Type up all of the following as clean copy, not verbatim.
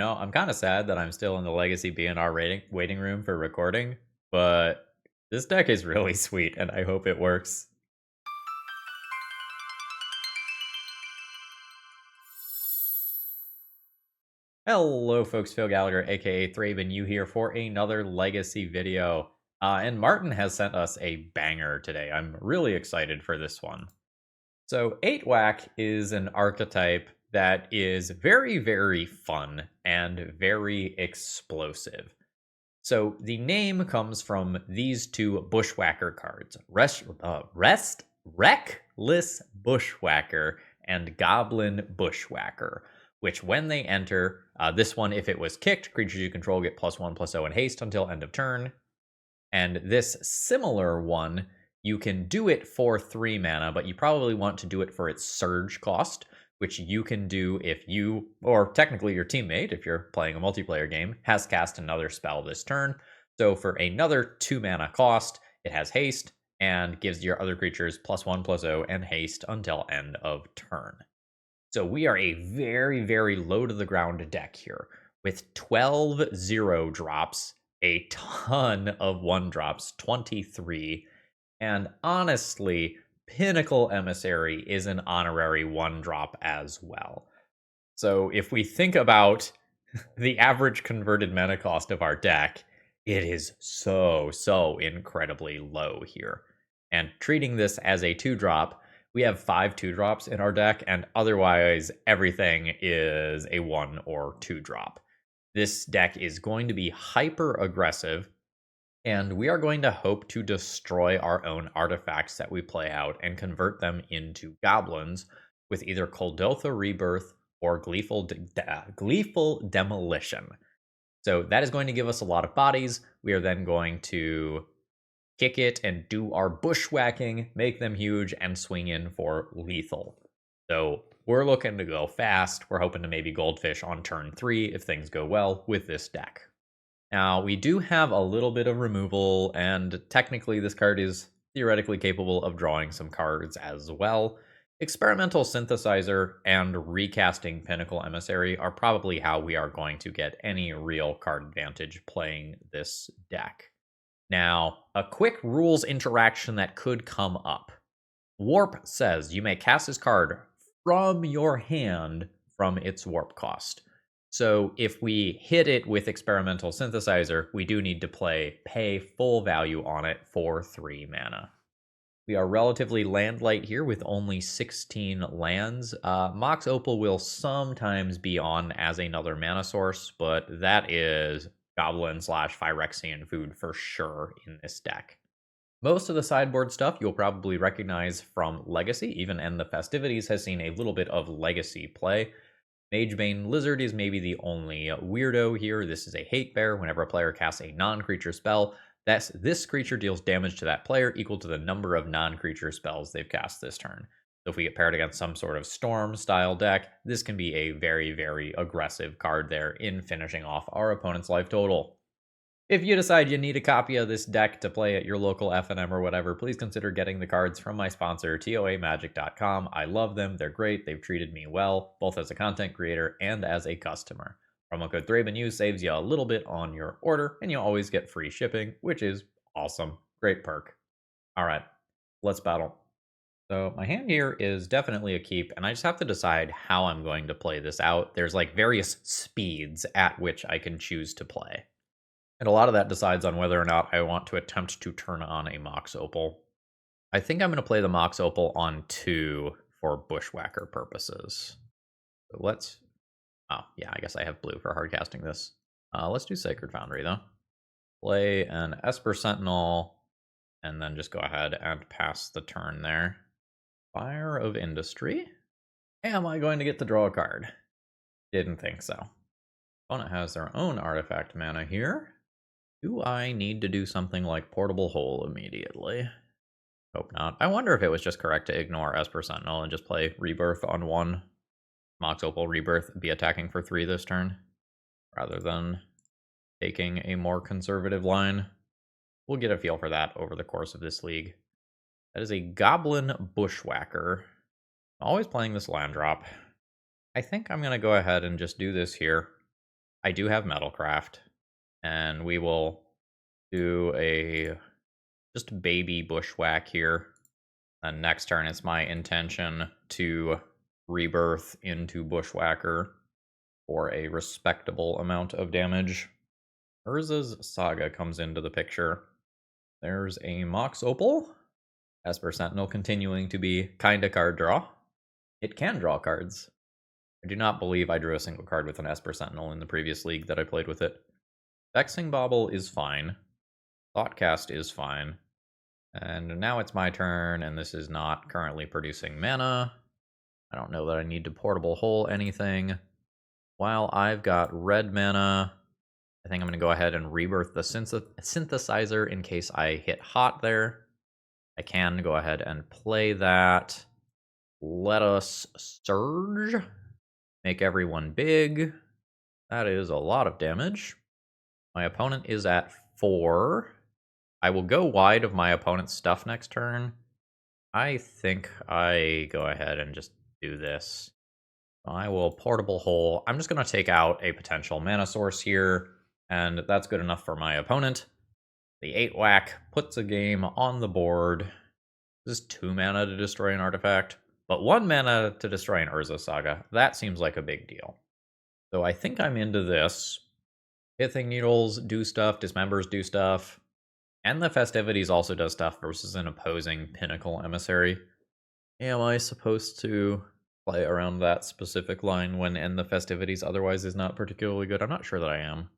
I'm kind of sad that I'm still in the Legacy BNR waiting room for recording, but this deck is really sweet, and I hope it works. Hello, folks. Phil Gallagher, aka ThrabenU, here for another Legacy video. And Martin has sent us a banger today. I'm really excited for this one. So, 8-Whack is an archetype that is very, very fun and very explosive. So the name comes from these two Bushwhacker cards, Reckless Bushwhacker and Goblin Bushwhacker, which when they enter, this one, if it was kicked, creatures you control get +1/+0 and haste until end of turn. And this similar one, you can do it for 3 mana, but you probably want to do it for its surge cost, which you can do if you, or technically your teammate, if you're playing a multiplayer game, has cast another spell this turn. So for another 2 mana cost, it has haste and gives your other creatures +1/+0 and haste until end of turn. So we are a very, very low to the ground deck here with 12 0 drops, a ton of 1 drops, 23. And honestly, Pinnacle Emissary is an honorary 1 drop as well. So if we think about the average converted mana cost of our deck, it is so incredibly low here. And treating this as a 2 drop, we have 5 2 drops in our deck, and otherwise everything is a 1 or 2 drop. This deck is going to be hyper aggressive, and we are going to hope to destroy our own artifacts that we play out and convert them into goblins with either Kuldotha Rebirth or Gleeful Demolition. So that is going to give us a lot of bodies. We are then going to kick it and do our bushwhacking, make them huge, and swing in for lethal. So we're looking to go fast. We're hoping to maybe Goldfish on turn 3 if things go well with this deck. Now, we do have a little bit of removal, and technically this card is theoretically capable of drawing some cards as well. Experimental Synthesizer and recasting Pinnacle Emissary are probably how we are going to get any real card advantage playing this deck. Now, a quick rules interaction that could come up. Warp says you may cast this card from your hand from its warp cost. So if we hit it with Experimental Synthesizer, we do need to pay full value on it for 3 mana. We are relatively land light here with only 16 lands. Mox Opal will sometimes be on as another mana source, but that is Goblin/Phyrexian food for sure in this deck. Most of the sideboard stuff you'll probably recognize from Legacy, even in the festivities has seen a little bit of Legacy play. Magebane Lizard is maybe the only weirdo here. This is a hate bear. Whenever a player casts a non-creature spell, this creature deals damage to that player equal to the number of non-creature spells they've cast this turn. So if we get paired against some sort of Storm-style deck, this can be a very, very aggressive card there in finishing off our opponent's life total. If you decide you need a copy of this deck to play at your local FNM or whatever, please consider getting the cards from my sponsor, TOAMagic.com. I love them. They're great. They've treated me well, both as a content creator and as a customer. Promo code ThrabenU saves you a little bit on your order, and you always get free shipping, which is awesome. Great perk. All right, let's battle. So my hand here is definitely a keep, and I just have to decide how I'm going to play this out. There's like various speeds at which I can choose to play. And a lot of that decides on whether or not I want to attempt to turn on a Mox Opal. I think I'm going to play the Mox Opal on 2 for Bushwhacker purposes. So let's... Oh, yeah, I guess I have blue for hardcasting this. Let's do Sacred Foundry, though. Play an Esper Sentinel, and then just go ahead and pass the turn there. Fire of Industry. Am I going to get to draw a card? Didn't think so. Opponent has their own artifact mana here. Do I need to do something like Portable Hole immediately? Hope not. I wonder if it was just correct to ignore Esper Sentinel and just play Rebirth on 1. Mox Opal Rebirth be attacking for 3 this turn, rather than taking a more conservative line. We'll get a feel for that over the course of this league. That is a Goblin Bushwhacker. I'm always playing this land drop. I think I'm going to go ahead and just do this here. I do have Metalcraft, and we will do a just baby bushwhack here. And next turn, it's my intention to rebirth into Bushwhacker for a respectable amount of damage. Urza's Saga comes into the picture. There's a Mox Opal. Esper Sentinel continuing to be kinda card draw. It can draw cards. I do not believe I drew a single card with an Esper Sentinel in the previous league that I played with it. Vexing Bauble is fine. Thoughtcast is fine. And now it's my turn, and this is not currently producing mana. I don't know that I need to Portable Hole anything. While I've got red mana, I think I'm going to go ahead and rebirth the synthesizer in case I hit hot there. I can go ahead and play that. Let us surge. Make everyone big. That is a lot of damage. My opponent is at 4. I will go wide of my opponent's stuff next turn. I think I go ahead and just do this. I will Portable Hole. I'm just going to take out a potential mana source here, and that's good enough for my opponent. The 8-whack puts a game on the board. This is 2 mana to destroy an artifact, but 1 mana to destroy an Urza Saga. That seems like a big deal. So I think I'm into this. Pithing Needles do stuff, Dismembers do stuff. And the Festivities also does stuff versus an opposing Pinnacle Emissary. Am I supposed to play around that specific line when End the Festivities otherwise is not particularly good? I'm not sure that I am.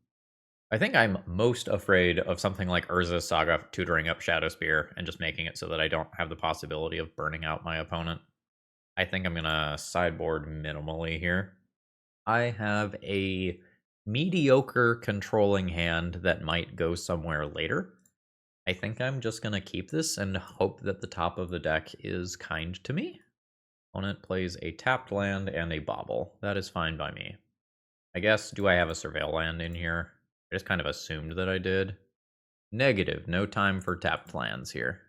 I think I'm most afraid of something like Urza's Saga tutoring up Shadow Spear and just making it so that I don't have the possibility of burning out my opponent. I think I'm going to sideboard minimally here. I have a mediocre controlling hand that might go somewhere later. I think I'm just going to keep this and hope that the top of the deck is kind to me. Opponent plays a tapped land and a bauble. That is fine by me. I guess, do I have a Surveil land in here? I just kind of assumed that I did. Negative, no time for tapped lands here.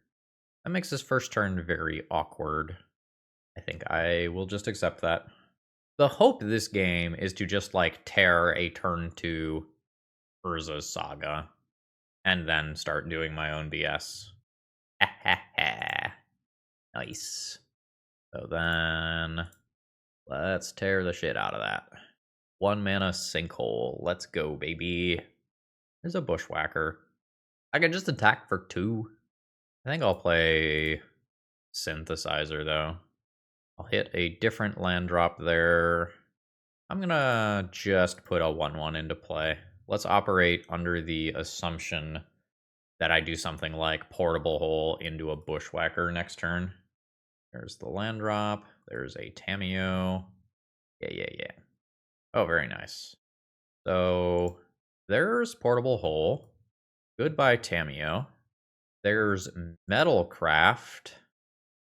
That makes this first turn very awkward. I think I will just accept that. The hope this game is to just, like, tear a turn 2 Urza's Saga. And then start doing my own BS. Nice. So then, let's tear the shit out of that. 1 mana Sinkhole. Let's go, baby. There's a Bushwhacker. I can just attack for 2. I think I'll play Synthesizer, though. I'll hit a different land drop there. I'm gonna just put a 1/1 into play. Let's operate under the assumption that I do something like Portable Hole into a Bushwhacker next turn. There's the land drop. There's a Tamiyo. Yeah. Oh, very nice. So there's Portable Hole. Goodbye, Tamiyo. There's Metalcraft.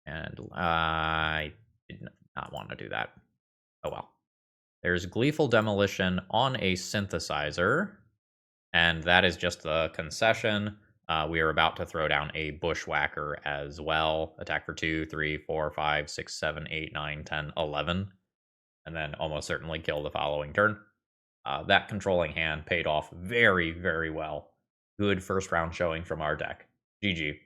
And I did not want to do that. Oh well. There's Gleeful Demolition on a Synthesizer. And that is just the concession. We are about to throw down a Bushwhacker as well. Attack for 2, 3, 4, 5, 6, 7, 8, 9, 10, 11. And then almost certainly kill the following turn. That controlling hand paid off very, very well. Good first round showing from our deck. GG.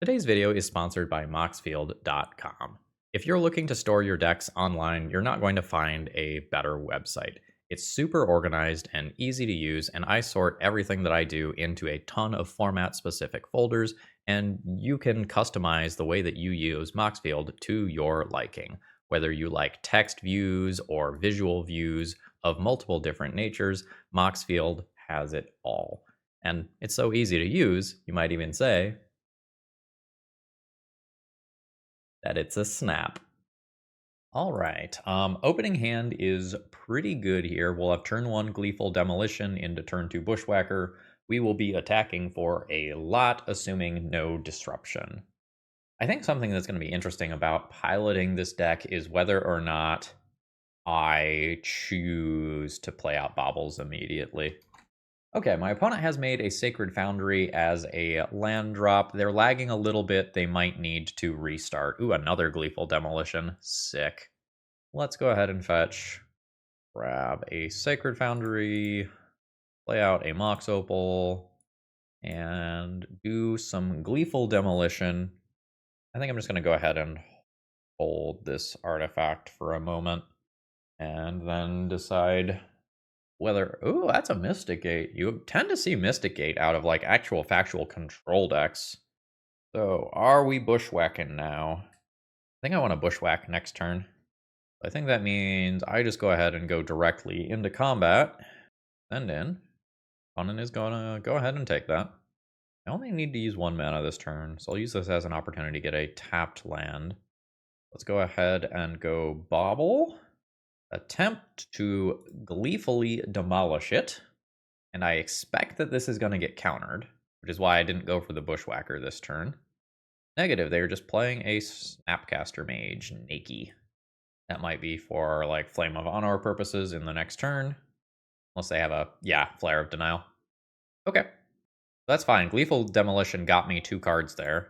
Today's video is sponsored by Moxfield.com. If you're looking to store your decks online, you're not going to find a better website. It's super organized and easy to use, and I sort everything that I do into a ton of format-specific folders, and you can customize the way that you use Moxfield to your liking. Whether you like text views or visual views of multiple different natures, Moxfield has it all. And it's so easy to use, you might even say that it's a snap. All right, opening hand is pretty good here. We'll have turn 1 Gleeful Demolition into turn 2 Bushwhacker. We will be attacking for a lot, assuming no disruption. I think something that's going to be interesting about piloting this deck is whether or not I choose to play out Baubles immediately. Okay, my opponent has made a Sacred Foundry as a land drop. They're lagging a little bit. They might need to restart. Ooh, another Gleeful Demolition. Sick. Let's go ahead and fetch grab a Sacred Foundry, play out a Mox Opal, and do some Gleeful Demolition. I think I'm just going to go ahead and hold this artifact for a moment, and then decide whether... Ooh, that's a Mystic Gate. You tend to see Mystic Gate out of, like, actual factual control decks. So, are we bushwhacking now? I think I want to bushwhack next turn. I think that means I just go ahead and go directly into combat. Send in. Opponent is gonna go ahead and take that. I only need to use 1 mana this turn, so I'll use this as an opportunity to get a tapped land. Let's go ahead and go Bobble. Attempt to gleefully demolish it. And I expect that this is going to get countered, which is why I didn't go for the Bushwhacker this turn. Negative, they were just playing a Snapcaster Mage, Nakey. That might be for, like, Flame of Honor purposes in the next turn. Unless they have a, Flare of Denial. Okay. That's fine. Gleeful Demolition got me 2 cards there.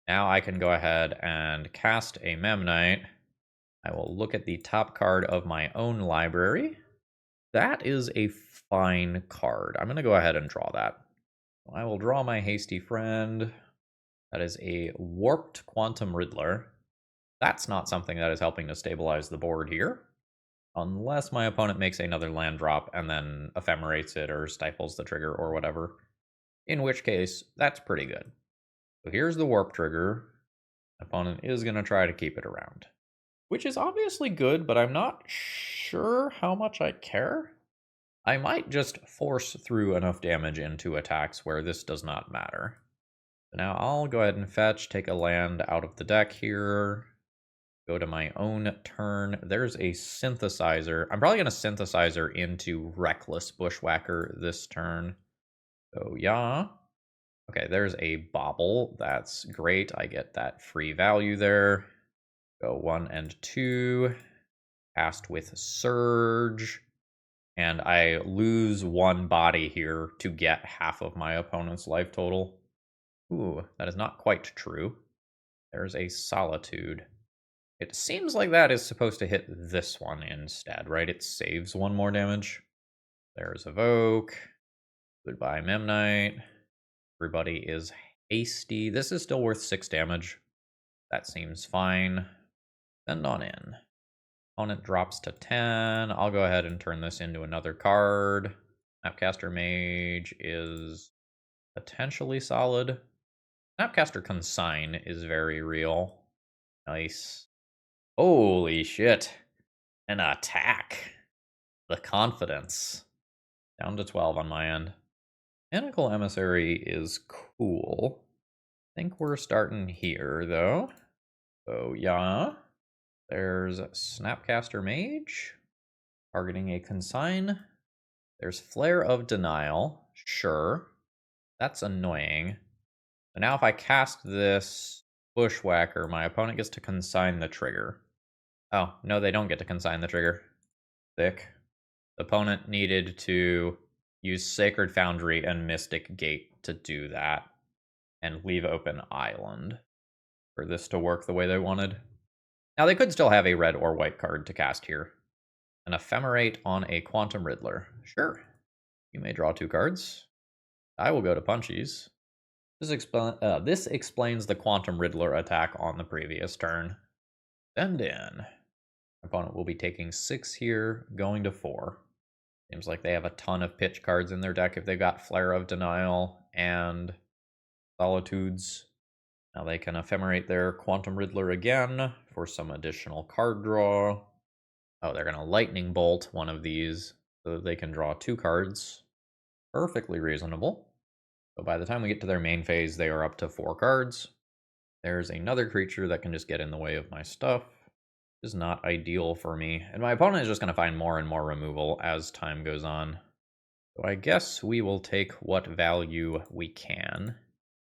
Now I can go ahead and cast a Memnite. I will look at the top card of my own library. That is a fine card. I'm going to go ahead and draw that. I will draw my Hasty Friend. That is a Warped Quantum Riddler. That's not something that is helping to stabilize the board here. Unless my opponent makes another land drop and then ephemerates it or stifles the trigger or whatever. In which case, that's pretty good. So here's the Warp Trigger. Opponent is going to try to keep it around. Which is obviously good, but I'm not sure how much I care. I might just force through enough damage into attacks where this does not matter. So now I'll go ahead and fetch, take a land out of the deck here. Go to my own turn. There's a Synthesizer. I'm probably going to Synthesizer into Reckless Bushwhacker this turn. So yeah. Okay, there's a Bobble. That's great. I get that free value there. Go 1 and 2. Cast with Surge. And I lose 1 body here to get half of my opponent's life total. Ooh, that is not quite true. There's a Solitude. It seems like that is supposed to hit this one instead, right? It saves 1 more damage. There's Evoke. Goodbye, Memnite. Everybody is hasty. This is still worth 6 damage. That seems fine. Send on in. Opponent drops to 10. I'll go ahead and turn this into another card. Snapcaster Mage is potentially solid. Snapcaster Consign is very real. Nice. Holy shit. An attack. The confidence. Down to 12 on my end. Pinnacle Emissary is cool. I think we're starting here, though. So, yeah. There's Snapcaster Mage. Targeting a Consign. There's Flare of Denial. Sure. That's annoying. So now if I cast this Bushwhacker, my opponent gets to consign the trigger. Oh, no, they don't get to consign the trigger. Thick. The opponent needed to use Sacred Foundry and Mystic Gate to do that. And leave open Island for this to work the way they wanted. Now, they could still have a red or white card to cast here. An Ephemerate on a Quantum Riddler. Sure. You may draw 2 cards. I will go to Punchies. This explains the Quantum Riddler attack on the previous turn. Send in. Opponent will be taking 6 here, going to 4. Seems like they have a ton of pitch cards in their deck if they've got Flare of Denial and Solitudes. Now they can ephemerate their Quantum Riddler again for some additional card draw. Oh, they're going to Lightning Bolt one of these so that they can draw 2 cards. Perfectly reasonable. So by the time we get to their main phase, they are up to 4 cards. There's another creature that can just get in the way of my stuff. This is not ideal for me. And my opponent is just going to find more and more removal as time goes on. So I guess we will take what value we can.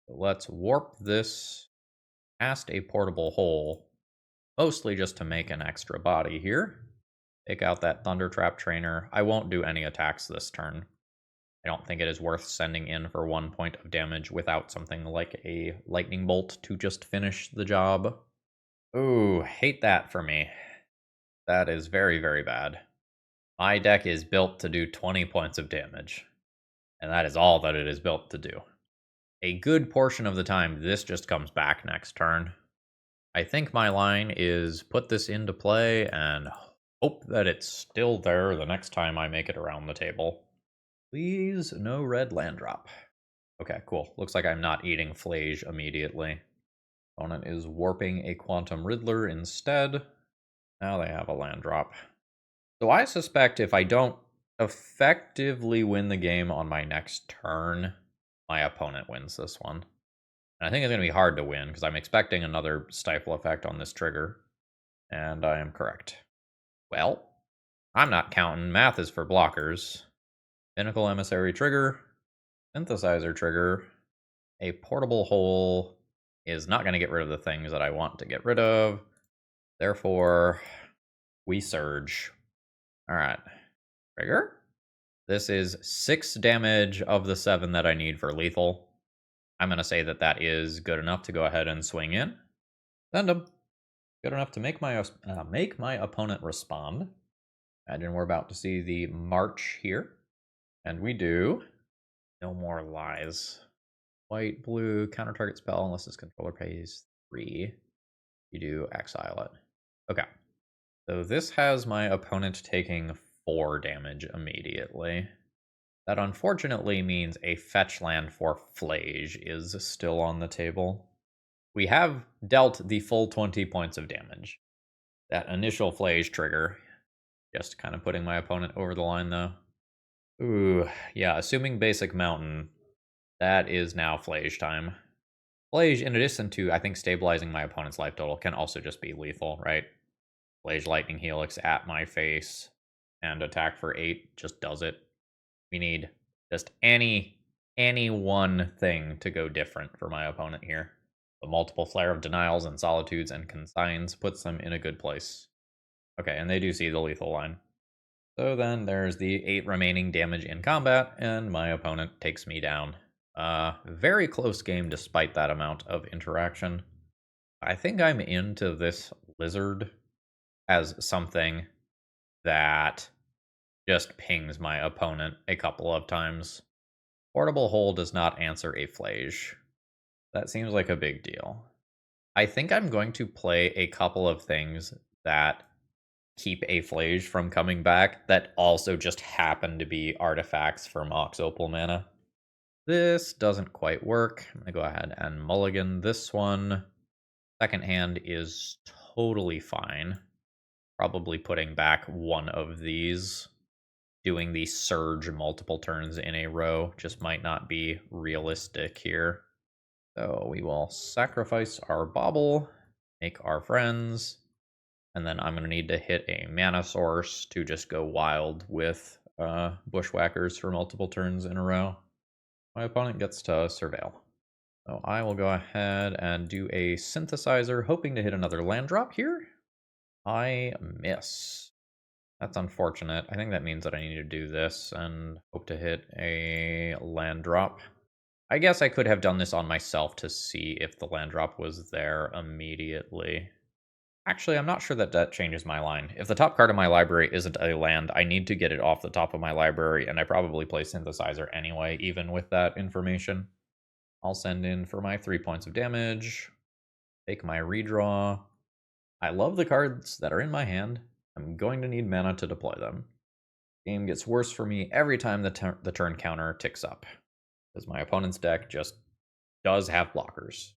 So let's warp this past a portable hole. Mostly just to make an extra body here. Take out that Thundertrap Trainer. I won't do any attacks this turn. I don't think it is worth sending in for 1 point of damage without something like a Lightning Bolt to just finish the job. Ooh, hate that for me. That is very, very bad. My deck is built to do 20 points of damage, and that is all that it is built to do. A good portion of the time, this just comes back next turn. I think my line is put this into play and hope that it's still there the next time I make it around the table. Please, no red land drop. Okay, cool. Looks like I'm not eating Flage immediately. Opponent is warping a Quantum Riddler instead. Now they have a land drop. So I suspect if I don't effectively win the game on my next turn, my opponent wins this one. And I think it's going to be hard to win because I'm expecting another stifle effect on this trigger. And I am correct. Well, I'm not counting. Math is for blockers. Pinnacle Emissary trigger. Synthesizer trigger. A portable hole is not going to get rid of the things that I want to get rid of. Therefore, we surge. Alright. Trigger. This is 6 damage of the 7 that I need for lethal. I'm going to say that that is good enough to go ahead and swing in. Send him. Good enough to make my opponent respond. Imagine we're about to see the march here. And we do. No more lies. White, blue, counter target spell unless its controller pays 3. You do exile it. Okay. So this has my opponent taking 4 damage immediately. That unfortunately means a fetch land for Flage is still on the table. We have dealt the full 20 points of damage. That initial Flage trigger, just kind of putting my opponent over the line though. Ooh, yeah, assuming basic mountain, that is now Flage time. Flage, in addition to, I think, stabilizing my opponent's life total, can also just be lethal, right? Flage Lightning Helix at my face and attack for 8 just does it. We need just any one thing to go different for my opponent here. The multiple Flare of Denials and Solitudes and Consigns puts them in a good place. Okay, and they do see the lethal line. So then there's the 8 remaining damage in combat, and my opponent takes me down. Very close game despite that amount of interaction. I think I'm into this Lizard as something that just pings my opponent a couple of times. Portable Hole does not answer a Flage. That seems like a big deal. I think I'm going to play a couple of things that keep a Flage from coming back that also just happen to be artifacts for Mox Opal mana. This doesn't quite work. I'm going to go ahead and mulligan this one. Second hand is totally fine. Probably putting back one of these. Doing the surge multiple turns in a row just might not be realistic here. So we will sacrifice our bauble, make our friends, and then I'm going to need to hit a mana source to just go wild with bushwhackers for multiple turns in a row. My opponent gets to surveil. So I will go ahead and do a synthesizer, hoping to hit another land drop here. I miss. That's unfortunate. I think that means that I need to do this and hope to hit a land drop. I guess I could have done this on myself to see if the land drop was there immediately. Actually, I'm not sure that that changes my line. If the top card of my library isn't a land, I need to get it off the top of my library, and I probably play Synthesizer anyway, even with that information. I'll send in for my 3 points of damage, take my redraw. I love the cards that are in my hand. I'm going to need mana to deploy them. Game gets worse for me every time the turn counter ticks up, because my opponent's deck just does have blockers.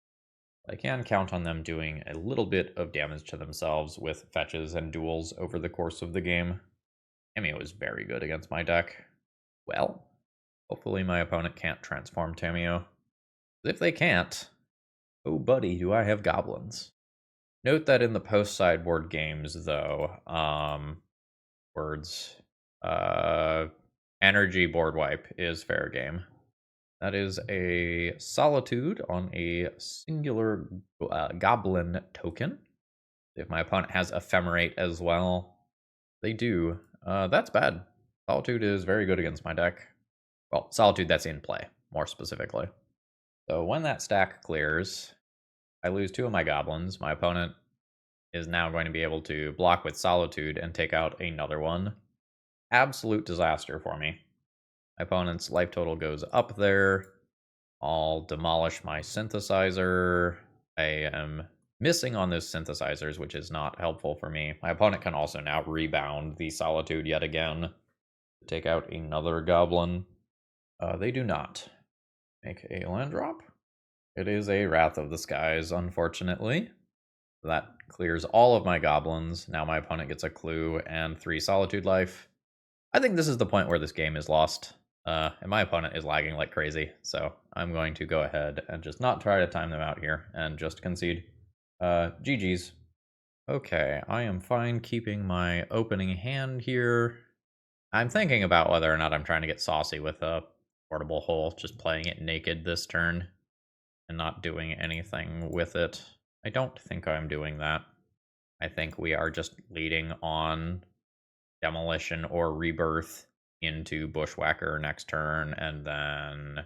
I can count on them doing a little bit of damage to themselves with fetches and duels over the course of the game. Tamiyo is very good against my deck. Well, hopefully my opponent can't transform Tamiyo. If they can't, oh buddy, do I have goblins. Note that in the post-sideboard games, though, energy board wipe is fair game. That is a Solitude on a singular Goblin token. If my opponent has Ephemerate as well, they do. That's bad. Solitude is very good against my deck. Well, Solitude that's in play, more specifically. So when that stack clears, I lose 2 of my Goblins. My opponent is now going to be able to block with Solitude and take out another one. absolute disaster for me. My opponent's life total goes up there. I'll demolish my synthesizer. I am missing on those synthesizers, which is not helpful for me. My opponent can also now rebound the Solitude yet again to take out another goblin. They do not make a land drop. It is a Wrath of the Skies, unfortunately. That clears all of my goblins. Now my opponent gets a clue and 3 Solitude life. I think this is the point where this game is lost. And my opponent is lagging like crazy, so I'm going to go ahead and just not try to time them out here and just concede. GG's. Okay, I am fine keeping my opening hand here. I'm thinking about whether or not I'm trying to get saucy with a portable hole, just playing it naked this turn and not doing anything with it. I don't think I'm doing that. I think we are just leading on Demolition or Rebirth into Bushwhacker next turn, and then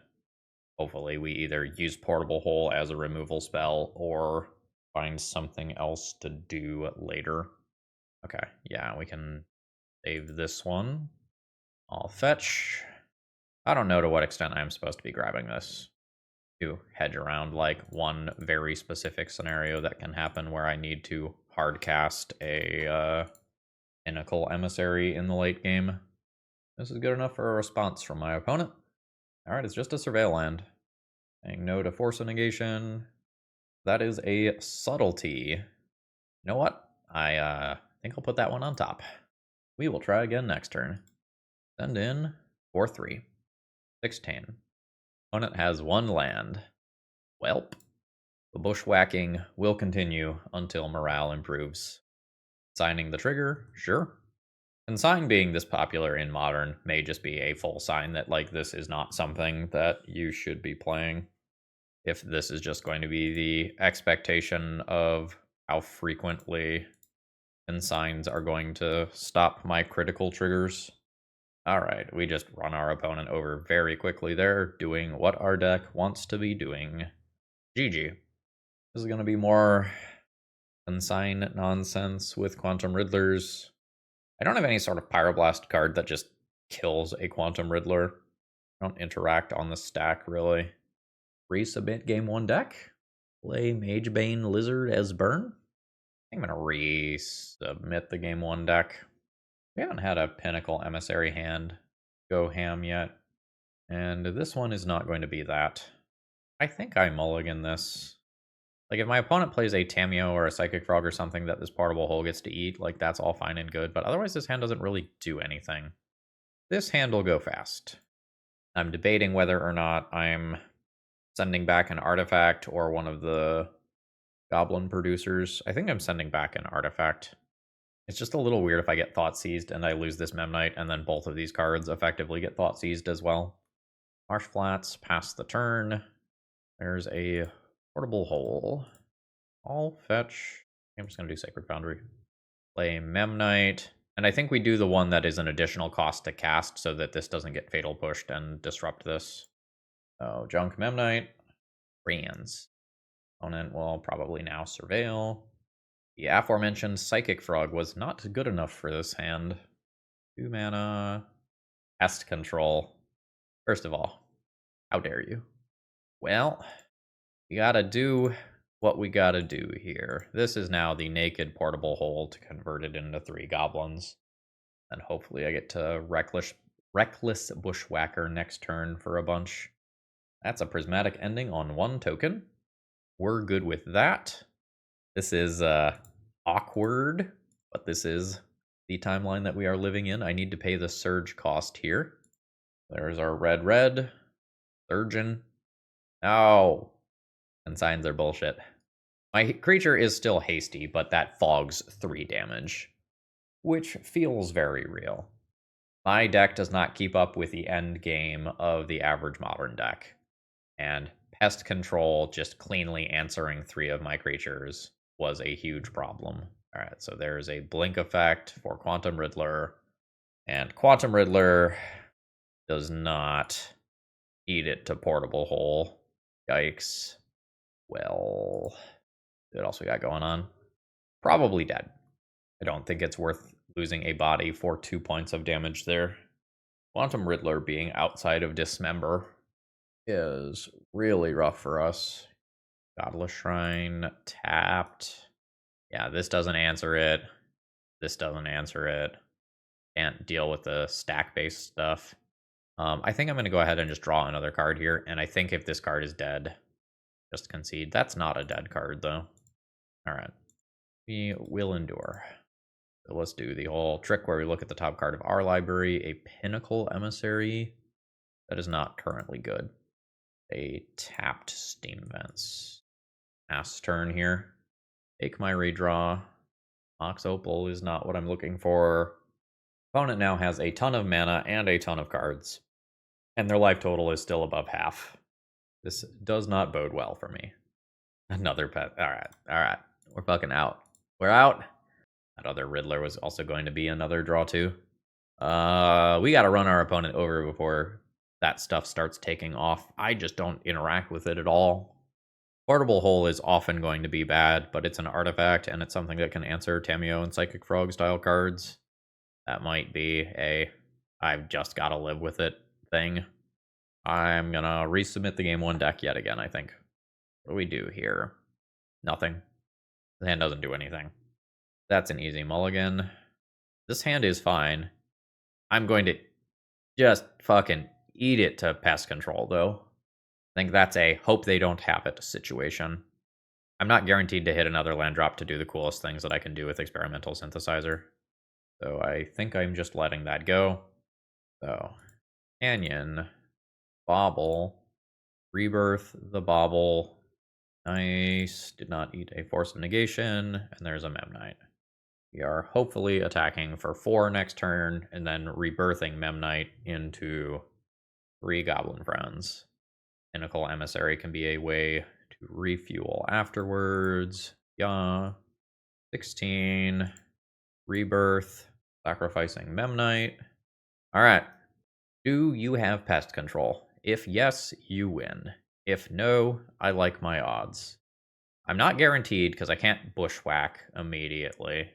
hopefully we either use Portable Hole as a removal spell or find something else to do later. Okay, yeah, we can save this one. I'll fetch. I don't know to what extent I'm supposed to be grabbing this to hedge around like one very specific scenario that can happen where I need to hard cast a Pinnacle Emissary in the late game. This is good enough for a response from my opponent. Alright, it's just a Surveil land. Saying no to Force of Negation. That is a Subtlety. You know what? I think I'll put that one on top. We will try again next turn. Send in 4-3. 16. Opponent has 1 land. Welp. The bushwhacking will continue until morale improves. Signing the trigger? Sure. Consign being this popular in Modern may just be a full sign that, like, this is not something that you should be playing. If this is just going to be the expectation of how frequently consigns are going to stop my critical triggers. Alright, we just run our opponent over very quickly there, doing what our deck wants to be doing. GG. This is going to be more consign nonsense with Quantum Riddlers. I don't have any sort of Pyroblast card that just kills a Quantum Riddler. I don't interact on the stack, really. Resubmit game 1 deck. Play Magebane Lizard as burn. I'm going to resubmit the game 1 deck. We haven't had a Pinnacle Emissary hand go ham yet. And this one is not going to be that. I think I mulligan this. Like, if my opponent plays a Tameo or a Psychic Frog or something that this Portable Hole gets to eat, like, that's all fine and good. But otherwise, this hand doesn't really do anything. This hand will go fast. I'm debating whether or not I'm sending back an artifact or one of the Goblin producers. I think I'm sending back an artifact. It's just a little weird if I get Thought Seized and I lose this Memnite, and then both of these cards effectively get Thought Seized as well. Marsh Flats, pass the turn. There's a Portable Hole. I'll fetch. I'm just going to do Sacred Foundry. Play Memnite. And I think we do the one that is an additional cost to cast so that this doesn't get Fatal Pushed and disrupt this. So, Junk Memnite. Brands. Opponent will probably now Surveil. The aforementioned Psychic Frog was not good enough for this hand. 2 mana. Pest Control. First of all, how dare you? Well, we gotta do what we gotta do here. This is now the naked Portable Hole to convert it into 3 goblins. And hopefully I get to Reckless Bushwhacker next turn for a bunch. That's a prismatic ending on 1 token. We're good with that. This is awkward, but this is the timeline that we are living in. I need to pay the surge cost here. There's our red. Surgeon. No. Consigns are bullshit. My creature is still hasty, but that fogs 3 damage, which feels very real. My deck does not keep up with the end game of the average Modern deck. And Pest Control just cleanly answering 3 of my creatures was a huge problem. Alright, so there's a Blink effect for Quantum Riddler. And Quantum Riddler does not eat it to Portable Hole. Yikes. Well, what else we got going on? Probably dead. I don't think it's worth losing a body for 2 points of damage there. Quantum Riddler being outside of Dismember is really rough for us. Godless Shrine tapped. Yeah, this doesn't answer it. This doesn't answer it. Can't deal with the stack-based stuff. I think I'm going to go ahead and just draw another card here, and I think if this card is dead, just concede. That's not a dead card, though. All right. We will endure. So let's do the whole trick where we look at the top card of our library, a Pinnacle Emissary. That is not currently good. A tapped Steam Vents. Mass turn here. Take my redraw. Mox Opal is not what I'm looking for. Opponent now has a ton of mana and a ton of cards. And their life total is still above half. This does not bode well for me. Another pet. Alright. We're fucking out. We're out. That other Riddler was also going to be another draw too. We gotta run our opponent over before that stuff starts taking off. I just don't interact with it at all. Portable Hole is often going to be bad, but it's an artifact and it's something that can answer Tameo and Psychic Frog style cards. That might be a I've just gotta live with it thing. I'm gonna resubmit the game 1 deck yet again, I think. What do we do here? Nothing. The hand doesn't do anything. That's an easy mulligan. This hand is fine. I'm going to just fucking eat it to pest control, though. I think that's a hope they don't have it situation. I'm not guaranteed to hit another land drop to do the coolest things that I can do with Experimental Synthesizer. So I think I'm just letting that go. So, Canyon, Bobble, Rebirth, the Bobble. Nice. Did not eat a Force of Negation, and there's a Memnite. We are hopefully attacking for 4 next turn, and then rebirthing Memnite into 3 Goblin Friends. Pinnacle Emissary can be a way to refuel afterwards. Yeah. 16. Rebirth. Sacrificing Memnite. Alright. Do you have pest control? If yes, you win. If no, I like my odds. I'm not guaranteed because I can't bushwhack immediately.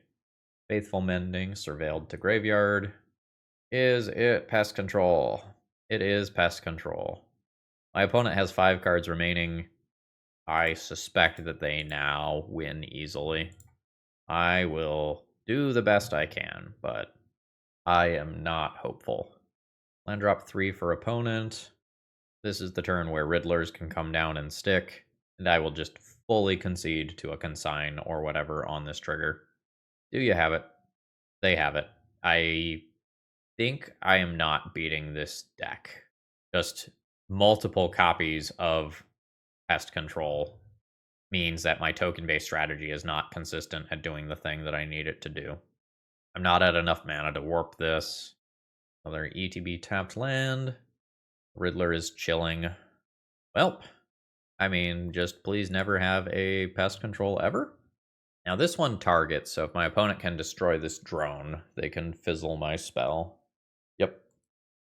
Faithful Mending, Surveilled to Graveyard. Is it pest control? It is pest control. My opponent has 5 cards remaining. I suspect that they now win easily. I will do the best I can, but I am not hopeful. Land drop 3 for opponent. This is the turn where Riddlers can come down and stick, and I will just fully concede to a consign or whatever on this trigger. Do you have it? They have it. I think I am not beating this deck. Just multiple copies of pest control means that my token-based strategy is not consistent at doing the thing that I need it to do. I'm not at enough mana to warp this. Another ETB tapped land. Riddler is chilling. Well, I mean, just please never have a pest control ever. Now this one targets, so if my opponent can destroy this drone, they can fizzle my spell. Yep.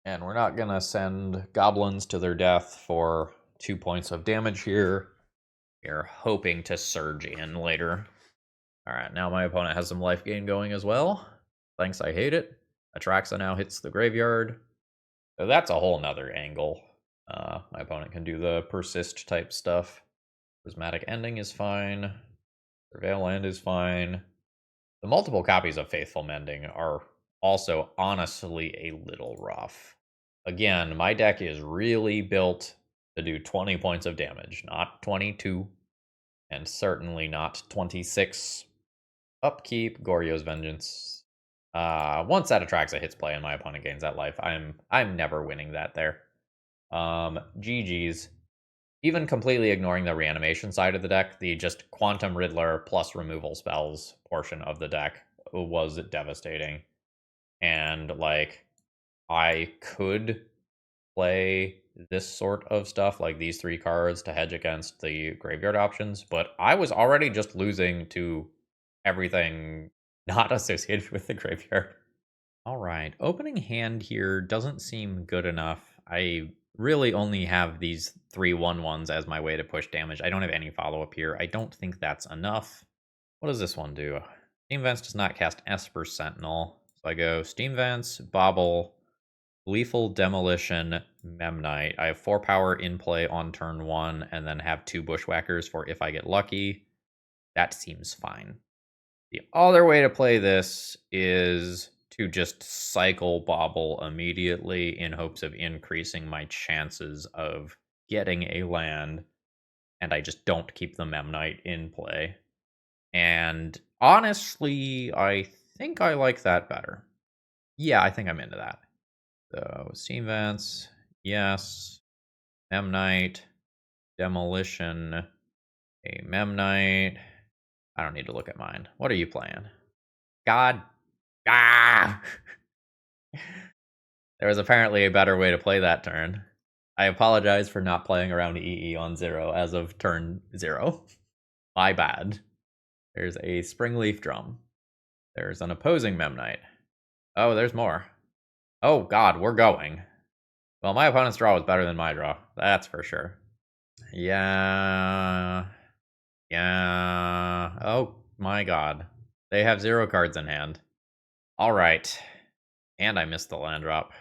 And we're not gonna send goblins to their death for 2 points of damage here. We're hoping to surge in later. Alright, now my opponent has some life gain going as well. Thanks, I hate it. Atraxa now hits the graveyard. So that's a whole nother angle. My opponent can do the persist type stuff. Prismatic Ending is fine. Surveil Land is fine. The multiple copies of Faithful Mending are also honestly a little rough. Again, my deck is really built to do 20 points of damage, not 22, and certainly not 26. Upkeep, Goryo's Vengeance. Once that Atraxa hits play and my opponent gains that life, I'm never winning that there. GG's. Even completely ignoring the reanimation side of the deck, the just Quantum Riddler plus removal spells portion of the deck was devastating. And, like, I could play this sort of stuff, like these 3 cards, to hedge against the graveyard options, but I was already just losing to everything not associated with the graveyard. Alright, opening hand here doesn't seem good enough. I really only have these 3 1/1s as my way to push damage. I don't have any follow-up here. I don't think that's enough. What does this one do? Steam Vents does not cast Esper Sentinel. So I go Steam Vents, Bobble, Lethal Demolition, Memnite. I have 4 power in play on turn 1, and then have 2 Bushwhackers for if I get lucky. That seems fine. The other way to play this is to just cycle Bobble immediately in hopes of increasing my chances of getting a land, and I just don't keep the Memnite in play. And honestly, I think I like that better. Yeah, I think I'm into that. So, Steam Vents, yes. Memnite, Demolition, a Memnite. I don't need to look at mine. What are you playing? God. Ah! There was apparently a better way to play that turn. I apologize for not playing around EE on 0 as of turn 0. My bad. There's a Springleaf Drum. There's an opposing Memnite. Oh, there's more. Oh god, we're going. Well, my opponent's draw was better than my draw. That's for sure. Yeah. Yeah. Oh my god. They have 0 cards in hand. Alright. And I missed the land drop.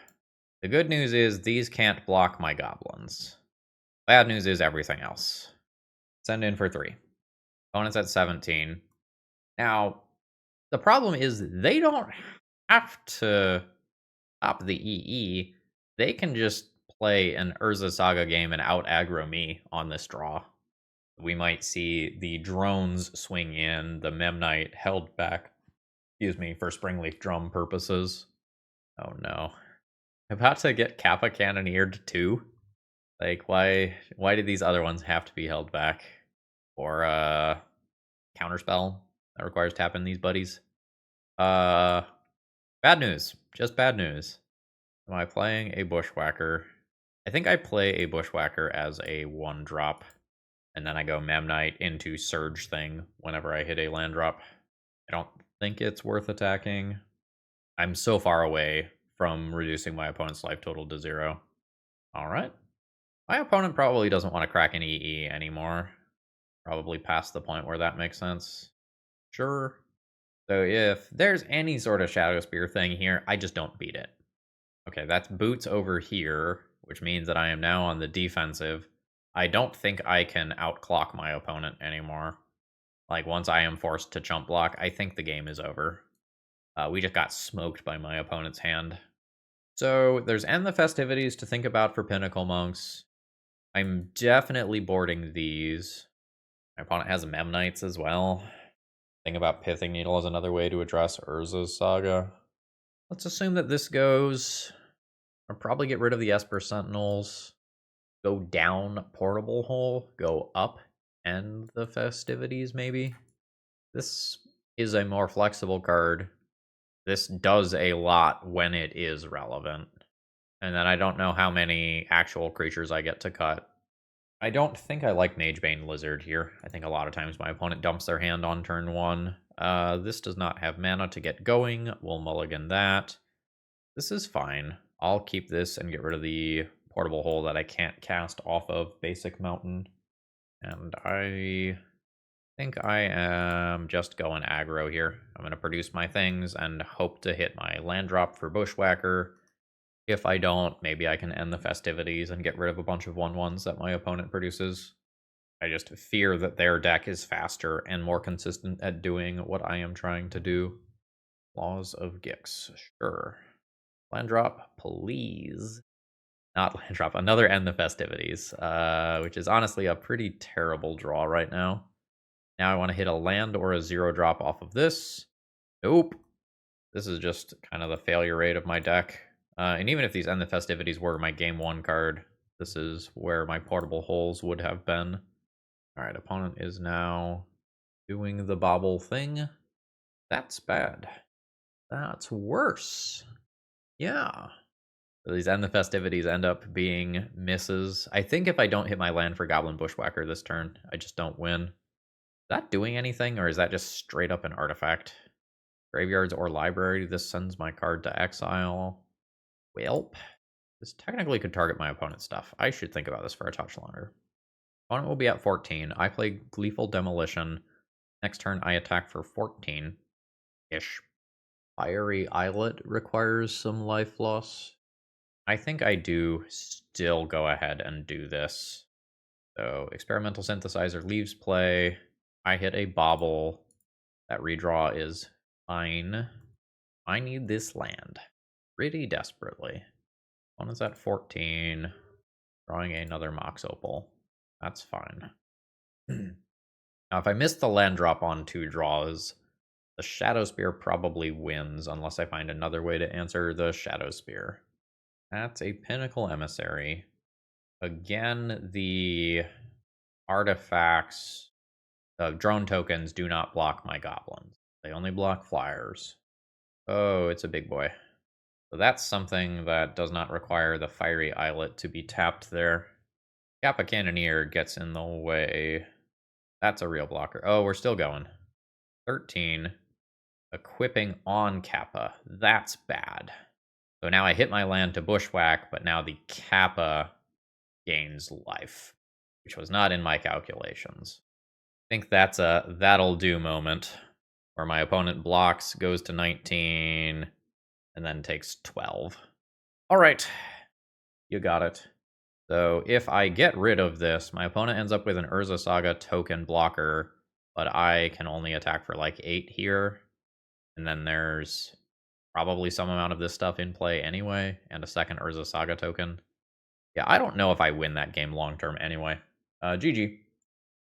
The good news is these can't block my goblins. Bad news is everything else. Send in for 3. Opponent's at 17. Now, the problem is they don't have to stop the EE. They can just play an Urza Saga game and out-aggro me on this draw. We might see the drones swing in, the Memnite held back, for Springleaf Drum purposes. Oh no. About to get Kappa Cannoneered too? Like, why did these other ones have to be held back? Or, Counterspell that requires tapping these buddies? Bad news. Just bad news. Am I playing a Bushwhacker? I think I play a Bushwhacker as a 1-drop, and then I go Memnite into Surge thing whenever I hit a land drop. I don't think it's worth attacking. I'm so far away from reducing my opponent's life total to 0. Alright. My opponent probably doesn't want to crack an EE anymore. Probably past the point where that makes sense. Sure. So if there's any sort of Shadow Spear thing here, I just don't beat it. Okay, that's boots over here, which means that I am now on the defensive. I don't think I can outclock my opponent anymore. Like, once I am forced to chump block, I think the game is over. We just got smoked by my opponent's hand. So there's End the Festivities to think about for Pinnacle Monks. I'm definitely boarding these. My opponent has Memnites as well. Think about Pithing Needle as another way to address Urza's Saga. Let's assume that this goes. I'll probably get rid of the Esper Sentinels. Go down Portable Hole. Go up End the Festivities, maybe. This is a more flexible card. This does a lot when it is relevant. And then I don't know how many actual creatures I get to cut. I don't think I like Magebane Lizard here. I think a lot of times my opponent dumps their hand on turn 1. This does not have mana to get going. We'll mulligan that. This is fine. I'll keep this and get rid of the Portable Hole that I can't cast off of Basic Mountain. And I think I am just going aggro here. I'm going to produce my things and hope to hit my land drop for Bushwhacker. If I don't, maybe I can end the festivities and get rid of a bunch of 1/1s that my opponent produces. I just fear that their deck is faster and more consistent at doing what I am trying to do. Laws of Gix, sure. Land drop, please. Not land drop, another End the Festivities, which is honestly a pretty terrible draw right now. Now I want to hit a land or a 0 drop off of this. Nope. This is just kind of the failure rate of my deck. And even if these End the Festivities were my game 1 card, this is where my Portable Holes would have been. Alright, opponent is now doing the bobble thing. That's bad. That's worse. Yeah. So these End the Festivities end up being misses. I think if I don't hit my land for Goblin Bushwhacker this turn, I just don't win. Is that doing anything, or is that just straight up an artifact? Graveyards or library, this sends my card to exile. Welp. This technically could target my opponent's stuff. I should think about this for a touch longer. Opponent will be at 14. I play Gleeful Demolition. Next turn, I attack for 14-ish. Fiery Islet requires some life loss. I think I do still go ahead and do this. So Experimental Synthesizer leaves play. I hit a bobble. That redraw is fine. I need this land pretty desperately. One is at 14. Drawing another Mox Opal. That's fine. Now, if I miss the land drop on 2 draws, the Shadow Spear probably wins unless I find another way to answer the Shadow Spear. That's a Pinnacle Emissary. Again, the artifacts of drone tokens do not block my goblins. They only block flyers. Oh, it's a big boy. So that's something that does not require the Fiery Islet to be tapped there. Kappa Cannoneer gets in the way. That's a real blocker. Oh, we're still going. 13. Equipping on Kappa. That's bad. So now I hit my land to Bushwhack, but now the Kappa gains life, which was not in my calculations. I think that's a that'll do moment where my opponent blocks, goes to 19, and then takes 12. All right, you got it. So if I get rid of this, my opponent ends up with an Urza Saga token blocker, but I can only attack for like 8 here. And then there's probably some amount of this stuff in play anyway, and a second Urza Saga token. Yeah, I don't know if I win that game long term anyway. GG.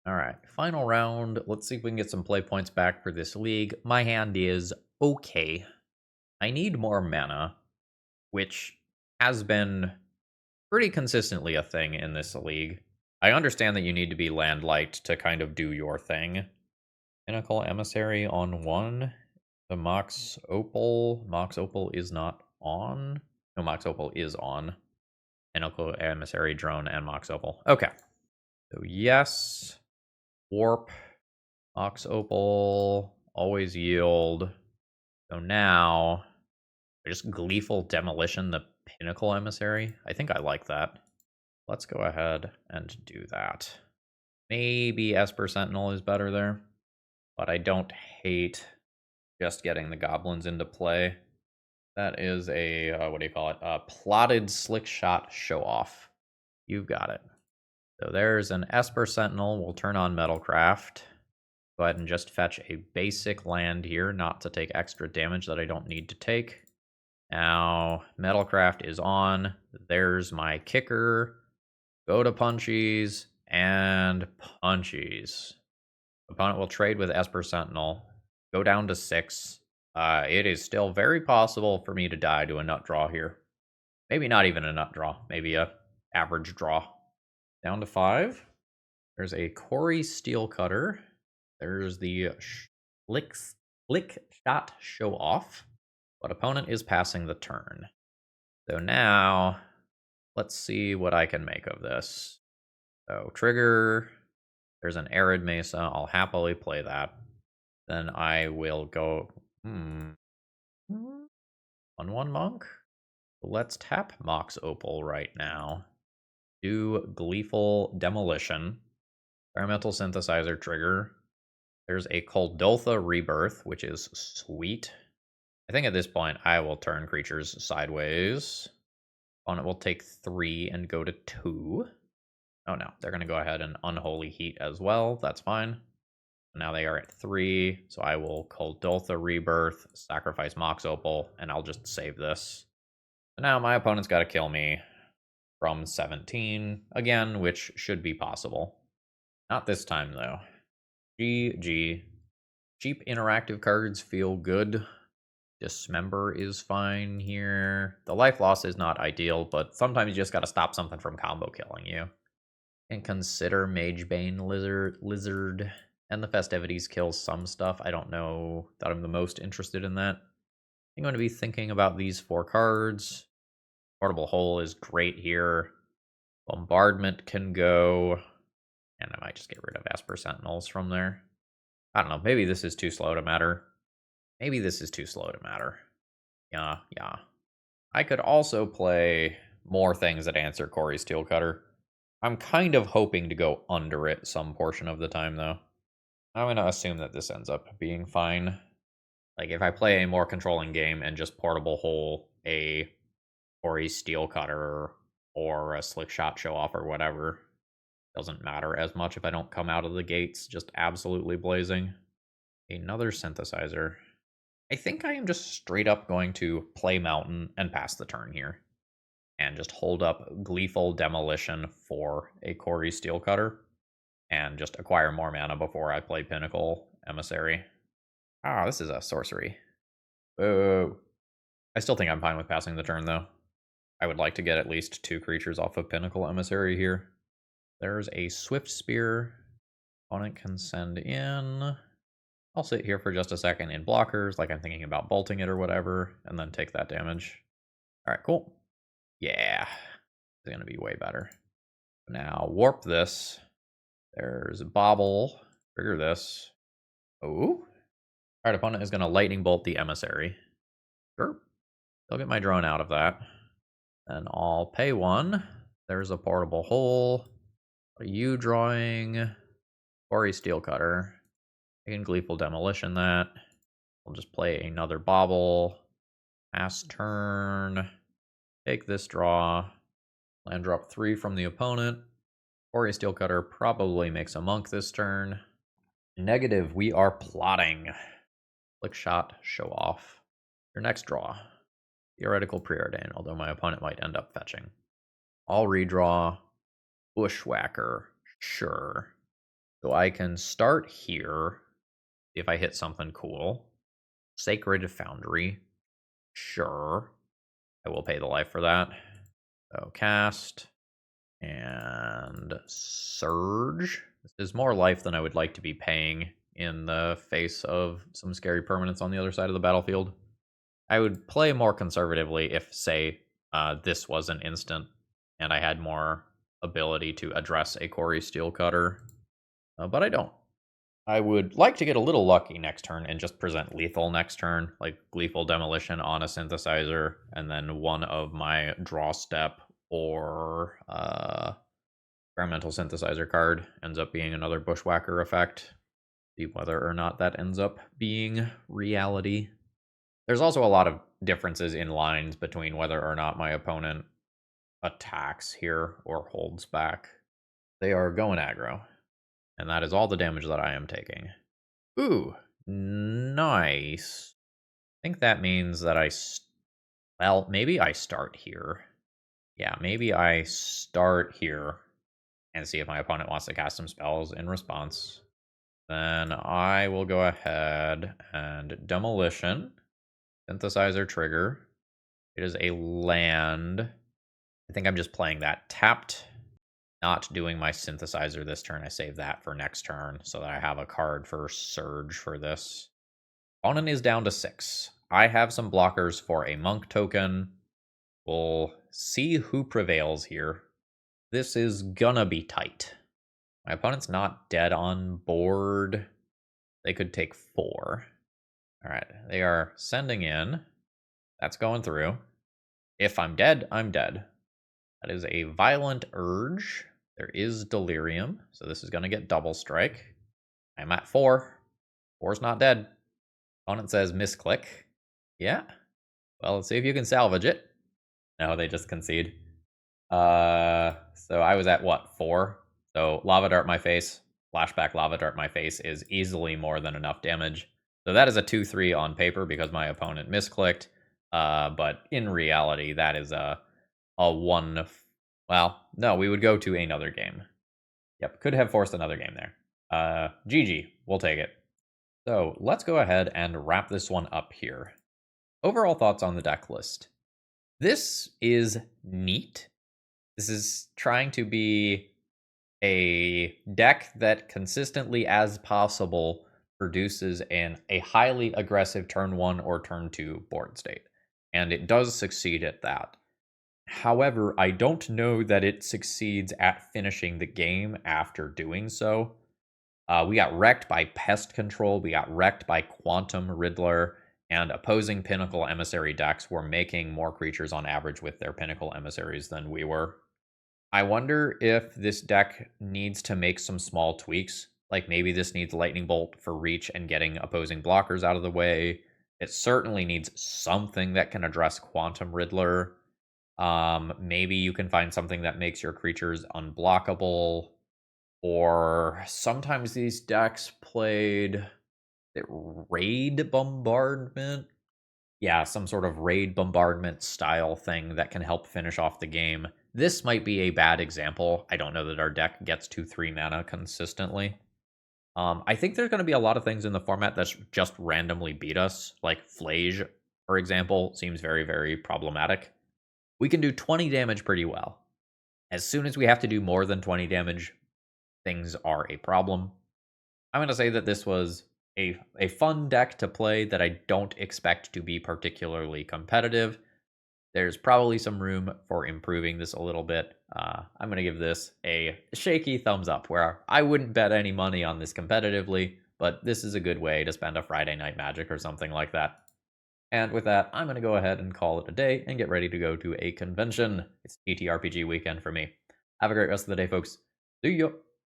All right, final round. Let's see if we can get some play points back for this league. My hand is okay. I need more mana, which has been pretty consistently a thing in this league. I understand that you need to be land light to kind of do your thing. Pinnacle Emissary on 1. The Mox Opal. Mox Opal is not on. No, Mox Opal is on. Pinnacle Emissary, Drone, and Mox Opal. Okay. So yes. Warp. Mox Opal. Always yield. So now I just Gleeful Demolition the Pinnacle Emissary. I think I like that. Let's go ahead and do that. Maybe Esper Sentinel is better there, but I don't hate just getting the goblins into play. That is a, what do you call it? A plotted slick shot show off. You've got it. So there's an Esper Sentinel. We'll turn on Metalcraft. Go ahead and just fetch a basic land here, not to take extra damage that I don't need to take. Now, Metalcraft is on. There's my kicker. Go to Punchies and Punchies. Opponent will trade with Esper Sentinel. Go down to 6. It is still very possible for me to die to a nut draw here. Maybe not even a nut draw. Maybe a average draw. Down to 5. There's a Corey Steelcutter. There's the Flick Shot Show Off. But opponent is passing the turn. So now, let's see what I can make of this. So trigger. There's an Arid Mesa. I'll happily play that. Then I will go... 1/1 Monk? Let's tap Mox Opal right now. Do Gleeful Demolition. Experimental Synthesizer trigger. There's a Kuldotha Rebirth, which is sweet. I think at this point I will turn creatures sideways. Opponent will take 3 and go to 2. Oh no, they're going to go ahead and Unholy Heat as well. That's fine. Now they are at 3, so I will Kuldotha Rebirth, sacrifice Mox Opal, and I'll just save this. So now my opponent's got to kill me from 17 again, which should be possible. Not this time, though. GG. Cheap interactive cards feel good. Dismember is fine here. The life loss is not ideal, but sometimes you just got to stop something from combo killing you. And consider Magebane Lizard. And the Festivities kills some stuff. I don't know that I'm the most interested in that. I'm going to be thinking about these 4 cards. Portable Hole is great here. Bombardment can go. And I might just get rid of Esper Sentinels from there. I don't know. Maybe this is too slow to matter. Maybe this is too slow to matter. Yeah. I could also play more things that answer Corey Steelcutter. I'm kind of hoping to go under it some portion of the time, though. I'm going to assume that this ends up being fine. Like, if I play a more controlling game and just portable hole a Ori Steel Cutter or a Slick Shot Show Off or whatever, doesn't matter as much if I don't come out of the gates just absolutely blazing. Another synthesizer. I think I am just straight up going to play Mountain and pass the turn here. And just hold up Gleeful Demolition for a Ori Steel Cutter. And just acquire more mana before I play Pinnacle Emissary. Ah, this is a sorcery. Whoa. I still think I'm fine with passing the turn, though. I would like to get at least 2 creatures off of Pinnacle Emissary here. There's a Swift Spear. Opponent can send in. I'll sit here for just a second in blockers, like I'm thinking about bolting it or whatever, and then take that damage. Alright, cool. Yeah. It's going to be way better. Now, warp this. There's Bobble. Trigger this. Oh. Alright, opponent is going to Lightning Bolt the Emissary. Sure. I'll get my drone out of that. Then I'll pay 1. There's a portable hole. What are you drawing? Ori Steel Cutter. I can Gleeful Demolition that. We'll just play another Bobble. Pass turn. Take this draw. Land drop 3 from the opponent. Ori Steel Cutter probably makes a monk this turn. Negative, we are plotting. Flick Shot, Show Off. Your next draw. Theoretical Preordain, although my opponent might end up fetching. I'll redraw. Bushwhacker, sure. So I can start here if I hit something cool. Sacred Foundry, sure. I will pay the life for that. So cast and Surge. This is more life than I would like to be paying in the face of some scary permanents on the other side of the battlefield. I would play more conservatively if, say, this was an instant and I had more ability to address a Ori Steel Cutter, but I don't. I would like to get a little lucky next turn and just present lethal next turn, like Gleeful Demolition on a synthesizer, and then one of my draw step or experimental synthesizer card ends up being another Bushwhacker effect. See whether or not that ends up being reality. There's also a lot of differences in lines between whether or not my opponent attacks here or holds back. They are going aggro, and that is all the damage that I am taking. Ooh, nice. I think that means that well, maybe I start here. Yeah, maybe I start here and see if my opponent wants to cast some spells in response. Then I will go ahead and Demolition. Synthesizer trigger. It is a land. I think I'm just playing that tapped. Not doing my synthesizer this turn. I save that for next turn so that I have a card for Surge for this. Opponent is down to 6. I have some blockers for a monk token. We'll see who prevails here. This is gonna be tight. My opponent's not dead on board. They could take 4. All right, they are sending in. That's going through. If I'm dead, I'm dead. That is a Violent Urge. There is Delirium, so this is going to get double strike. I'm at 4. 4's not dead. Opponent says misclick. Yeah. Well, let's see if you can salvage it. No, they just concede. So I was at what, 4? So Lava Dart my face, flashback Lava Dart my face is easily more than enough damage. So that is a 2-3 on paper because my opponent misclicked. But in reality, that is a 1. Well, no, we would go to another game. Yep, could have forced another game there. GG, we'll take it. So let's go ahead and wrap this one up here. Overall thoughts on the deck list. This is neat. This is trying to be a deck that consistently as possible produces a highly aggressive turn 1 or turn 2 board state. And it does succeed at that. However, I don't know that it succeeds at finishing the game after doing so. We got wrecked by Pest Control, we got wrecked by Quantum Riddler, and opposing Pinnacle Emissary decks were making more creatures on average with their Pinnacle Emissaries than we were. I wonder if this deck needs to make some small tweaks. Like maybe this needs Lightning Bolt for reach and getting opposing blockers out of the way. It certainly needs something that can address Quantum Riddler. Maybe you can find something that makes your creatures unblockable. Or sometimes these decks played Raid Bombardment. Yeah, some sort of Raid Bombardment style thing that can help finish off the game. This might be a bad example. I don't know that our deck gets to 3 mana consistently. I think there's going to be a lot of things in the format that just randomly beat us. Like Flage, for example, seems very, very problematic. We can do 20 damage pretty well. As soon as we have to do more than 20 damage, things are a problem. I'm going to say that this was a fun deck to play that I don't expect to be particularly competitive. There's probably some room for improving this a little bit. I'm going to give this a shaky thumbs up, where I wouldn't bet any money on this competitively, but this is a good way to spend a Friday Night Magic or something like that. And with that, I'm going to go ahead and call it a day and get ready to go to a convention. It's TTRPG weekend for me. Have a great rest of the day, folks. See ya!